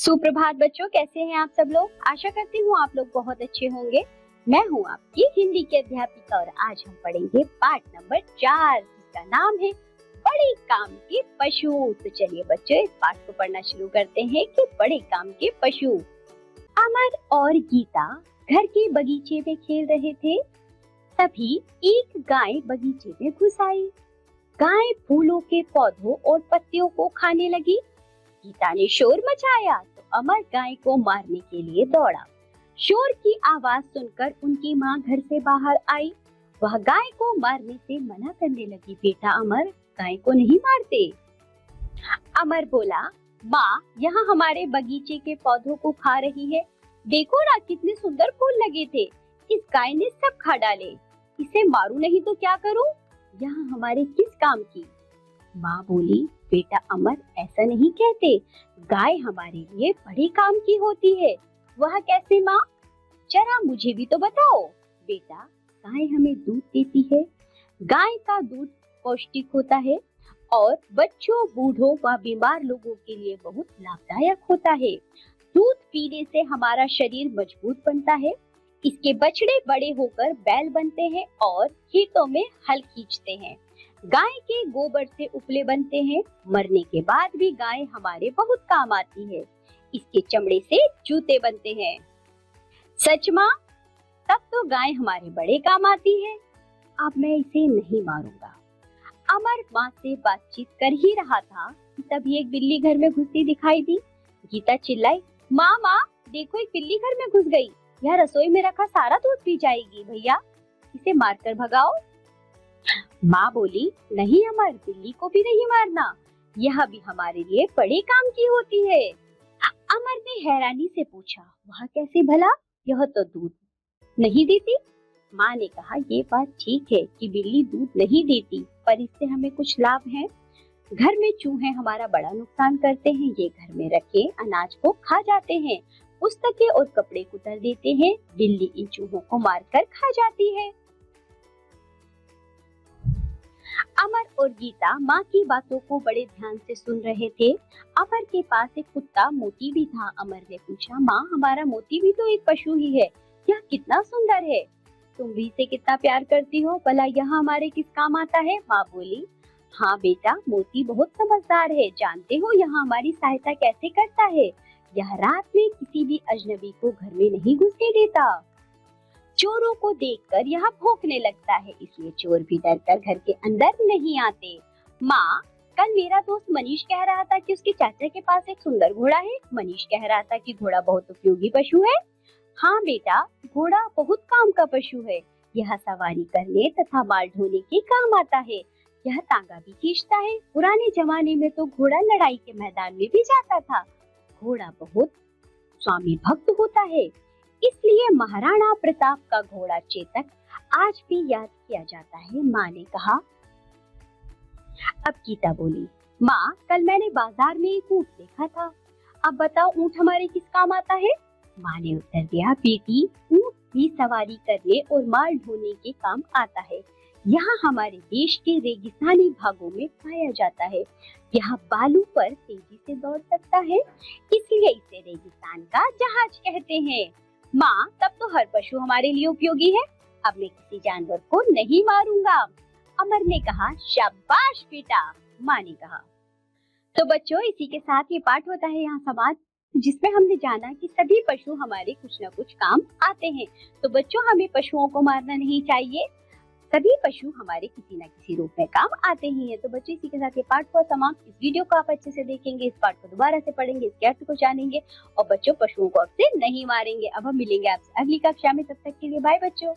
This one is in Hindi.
सुप्रभात बच्चों, कैसे हैं आप सब लोग। आशा करती हूँ आप लोग बहुत अच्छे होंगे। मैं हूँ आपकी हिंदी की अध्यापिका और आज हम पढ़ेंगे पाठ नंबर 4 जिसका नाम है बड़े काम के पशु। तो चलिए बच्चों, इस पाठ को पढ़ना शुरू करते हैं कि बड़े काम के पशु। अमर और गीता घर के बगीचे में खेल रहे थे। तभी एक गाय बगीचे में घुस आई। गाय फूलों के पौधों और पत्तियों को खाने लगी। गीता ने शोर मचाया तो अमर गाय को मारने के लिए दौड़ा। शोर की आवाज सुनकर उनकी माँ घर से बाहर आई। वह गाय को मारने से मना करने लगी। बेटा अमर, गाय को नहीं मारते। अमर बोला, माँ यहाँ हमारे बगीचे के पौधों को खा रही है। देखो ना कितने सुंदर फूल लगे थे, इस गाय ने सब खा डाले। इसे मारूं नहीं तो क्या करूं? यहाँ हमारे किस काम की? माँ बोली, बेटा अमर ऐसा नहीं कहते, गाय हमारे लिए बड़े काम की होती है। वह कैसे माँ? जरा मुझे भी तो बताओ। बेटा, गाय हमें दूध देती है। गाय का दूध पौष्टिक होता है और बच्चों, बूढ़ों व बीमार लोगों के लिए बहुत लाभदायक होता है। दूध पीने से हमारा शरीर मजबूत बनता है। इसके बछड़े बड़े होकर बैल बनते हैं और खेतों में हल खींचते हैं। गाय के गोबर से उपले बनते हैं। मरने के बाद भी गाय हमारे बहुत काम आती है। इसके चमड़े से जूते बनते हैं। सच माँ? तब तो गाय हमारे बड़े काम आती है। अब मैं इसे नहीं मारूंगा। अमर माँ से बातचीत कर ही रहा था कि तभी एक बिल्ली घर में घुसती दिखाई दी। गीता चिल्लाई, माँ माँ देखो, एक बिल्ली घर में घुस गई। यह रसोई में रखा सारा दूध पी जाएगी। भैया इसे मारकर भगाओ। माँ बोली, नहीं अमर, बिल्ली को भी नहीं मारना, यह भी हमारे लिए बड़े काम की होती है। अमर ने हैरानी से पूछा, वह कैसे भला? यह तो दूध नहीं देती। माँ ने कहा, ये बात ठीक है कि बिल्ली दूध नहीं देती, पर इससे हमें कुछ लाभ है। घर में चूहे हमारा बड़ा नुकसान करते हैं। ये घर में रखे अनाज को खा जाते हैं, पुस्तकें और कपड़े कुतर देते हैं। बिल्ली इन चूहों को मारकर खा जाती है। अमर और गीता माँ की बातों को बड़े ध्यान से सुन रहे थे। अमर के पास एक कुत्ता मोती भी था। अमर ने पूछा, माँ हमारा मोती भी तो एक पशु ही है, यह कितना सुंदर है। तुम भी इसे कितना प्यार करती हो, भला यह हमारे किस काम आता है? माँ बोली, हाँ बेटा, मोती बहुत समझदार है। जानते हो यह हमारी सहायता कैसे करता है? यह रात में किसी भी अजनबी को घर में नहीं घुसने देता। चोरों को देखकर यह भौंकने लगता है, इसलिए चोर भी डरकर घर के अंदर नहीं आते। माँ, कल मेरा दोस्त मनीष कह रहा था कि उसके चाचा के पास एक सुंदर घोड़ा है। मनीष कह रहा था कि घोड़ा बहुत उपयोगी पशु है। हाँ बेटा, घोड़ा बहुत काम का पशु है। यह सवारी करने तथा माल ढोने के काम आता है। यह तांगा भी खींचता है। पुराने जमाने में तो घोड़ा लड़ाई के मैदान में भी जाता था। घोड़ा बहुत स्वामी भक्त होता है, इसलिए महाराणा प्रताप का घोड़ा चेतक आज भी याद किया जाता है। माँ ने कहा। अब गीता बोली, माँ कल मैंने बाजार में एक ऊंट देखा था। अब बताओ ऊंट हमारे किस काम आता है? माँ ने उत्तर दिया, बेटी ऊंट भी सवारी करने और माल ढोने के काम आता है। यहाँ हमारे देश के रेगिस्तानी भागों में पाया जाता है। यहाँ बालू पर तेजी से दौड़ सकता है, इसलिए इसे रेगिस्तान का जहाज कहते हैं। माँ, तब तो हर पशु हमारे लिए उपयोगी है। अब मैं किसी जानवर को नहीं मारूंगा। अमर ने कहा, शाबाश बेटा। माँ ने कहा। तो बच्चों, इसी के साथ ये पाठ होता है यहाँ समाप्त, जिसमें हमने जाना कि सभी पशु हमारे कुछ न कुछ काम आते हैं। तो बच्चों, हमें पशुओं को मारना नहीं चाहिए। सभी पशु हमारे किसी न किसी रूप में काम आते ही हैं। तो बच्चों, इसी के साथ ये पाठ हुआ समाप्त। इस वीडियो को आप अच्छे से देखेंगे, इस पाठ को दोबारा से पढ़ेंगे, इसके अर्थ को जानेंगे और बच्चों पशुओं को आपसे नहीं मारेंगे। अब हम मिलेंगे आपसे अगली कक्षा में, तब तक के लिए बाय बच्चों।